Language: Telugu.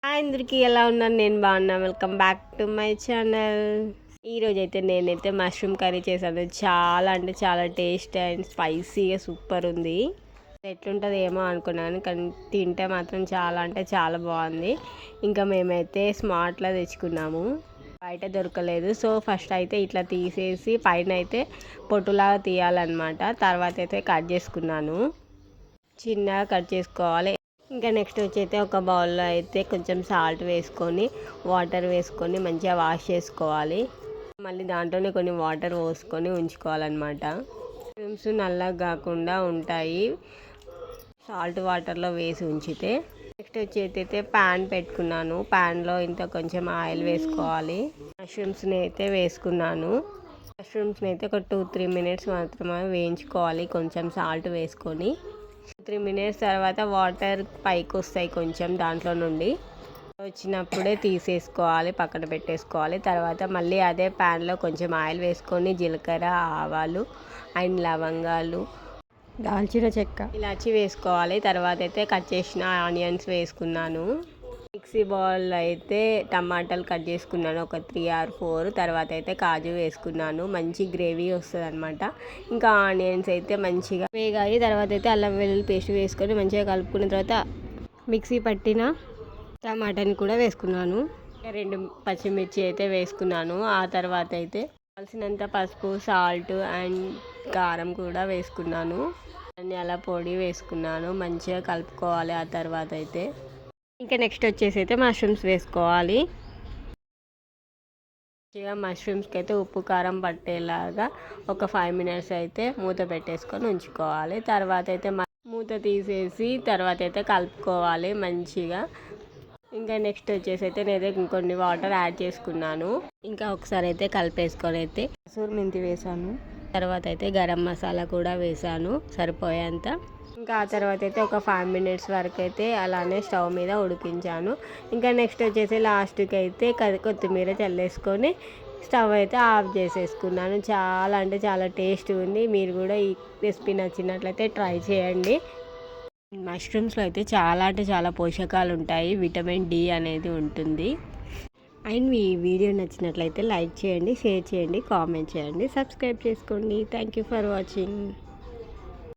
హాయ్ అందరికీ, ఎలా ఉన్నాను? నేను బాగున్నా. Welcome back to my channel. ఈరోజైతే నేనైతే మష్రూమ్ కర్రీ చేశాను. చాలా అంటే చాలా టేస్ట్ అండ్ స్పైసీగా సూపర్ ఉంది. ఎట్లుంటుంది ఏమో అనుకున్నాను, కానీ తింటే మాత్రం చాలా అంటే చాలా బాగుంది. ఇంకా మేమైతే స్మార్ట్లో తెచ్చుకున్నాము, బయట దొరకలేదు. సో ఫస్ట్ అయితే ఇట్లా తీసేసి పైన అయితే పొట్టులాగా తీయాలన్నమాట. తర్వాత అయితే కట్ చేసుకున్నాను, చిన్నగా కట్ చేసుకోవాలి. ఇంకా నెక్స్ట్ వచ్చి అయితే ఒక బౌల్లో అయితే కొంచెం సాల్ట్ వేసుకొని వాటర్ వేసుకొని మంచిగా వాష్ చేసుకోవాలి. మళ్ళీ దాంట్లోనే కొన్ని వాటర్ పోసుకొని ఉంచుకోవాలన్నమాట. మష్రూమ్స్ నల్లగా కాకుండా ఉంటాయి సాల్ట్ వాటర్లో వేసి ఉంచితే. నెక్స్ట్ వచ్చి అయితే ప్యాన్ పెట్టుకున్నాను. ప్యాన్లో ఇంత కొంచెం ఆయిల్ వేసుకోవాలి. మష్రూమ్స్ని అయితే వేసుకున్నాను. మష్రూమ్స్ని అయితే ఒక 2-3 మినిట్స్ మాత్రమే వేయించుకోవాలి, కొంచెం సాల్ట్ వేసుకొని. 3 మినిట్స్ తర్వాత వాటర్ పైకి వస్తాయి కొంచెం, దాంట్లో నుండి వచ్చినప్పుడే తీసేసుకోవాలి, పక్కన పెట్టేసుకోవాలి. తర్వాత మళ్ళీ అదే ప్యాన్లో కొంచెం ఆయిల్ వేసుకొని జీలకర్ర, ఆవాలు అండ్ లవంగాలు, దాల్చిన చెక్క, ఇలాచి వేసుకోవాలి. తర్వాత అయితే కట్ చేసిన ఆనియన్స్ వేసుకున్నాను. మిక్సీ బౌల్ అయితే టమాటాలు కట్ చేసుకున్నాను, ఒక 3 or 4. తర్వాత అయితే కాజు వేసుకున్నాను, మంచి గ్రేవీ వస్తుంది అనమాట. ఇంకా ఆనియన్స్ అయితే మంచిగా వేగాయి. తర్వాత అయితే అల్లం వెల్లుల్లి పేస్ట్ వేసుకొని మంచిగా కలుపుకున్న తర్వాత మిక్సీ పట్టిన టమాటాని కూడా వేసుకున్నాను. 2 పచ్చిమిర్చి అయితే వేసుకున్నాను. ఆ తర్వాత అయితే కావాల్సినంత పసుపు, సాల్ట్ అండ్ కారం కూడా వేసుకున్నాను. ధనియాల పొడి వేసుకున్నాను, మంచిగా కలుపుకోవాలి. ఆ తర్వాత అయితే ఇంకా నెక్స్ట్ వచ్చేసి అయితే మష్రూమ్స్ వేసుకోవాలి. మంచిగా మష్రూమ్స్కి అయితే ఉప్పు కారం పట్టేలాగా ఒక 5 మినిట్స్ అయితే మూత పెట్టేసుకొని ఉంచుకోవాలి. తర్వాత అయితే మూత తీసేసి తర్వాత అయితే కలుపుకోవాలి మంచిగా. ఇంకా నెక్స్ట్ వచ్చేసి అయితే నేనైతే ఇంకొన్ని వాటర్ యాడ్ చేసుకున్నాను. ఇంకా ఒకసారి అయితే కలిపేసుకొని అయితే కసూరి మెంతి వేసాను. తర్వాత అయితే గరం మసాలా కూడా వేసాను సరిపోయేంత. ఇంకా ఆ తర్వాత అయితే ఒక 5 మినిట్స్ వరకు అయితే అలానే స్టవ్ మీద ఉడికించాను. ఇంకా నెక్స్ట్ వచ్చేసి లాస్ట్కి అయితే కొత్తిమీర చల్లేసుకొని స్టవ్ అయితే ఆఫ్ చేసేసుకున్నాను. చాలా అంటే చాలా టేస్ట్ ఉంది. మీరు కూడా ఈ రెసిపీ నచ్చినట్లయితే ట్రై చేయండి. మష్రూమ్స్లో అయితే చాలా అంటే చాలా పోషకాలు ఉంటాయి, విటమిన్ డి అనేది ఉంటుంది. అండ్ మీ వీడియో నచ్చినట్లయితే లైక్ చేయండి, షేర్ చేయండి, కామెంట్ చేయండి, సబ్స్క్రైబ్ చేసుకోండి. Thank you for watching.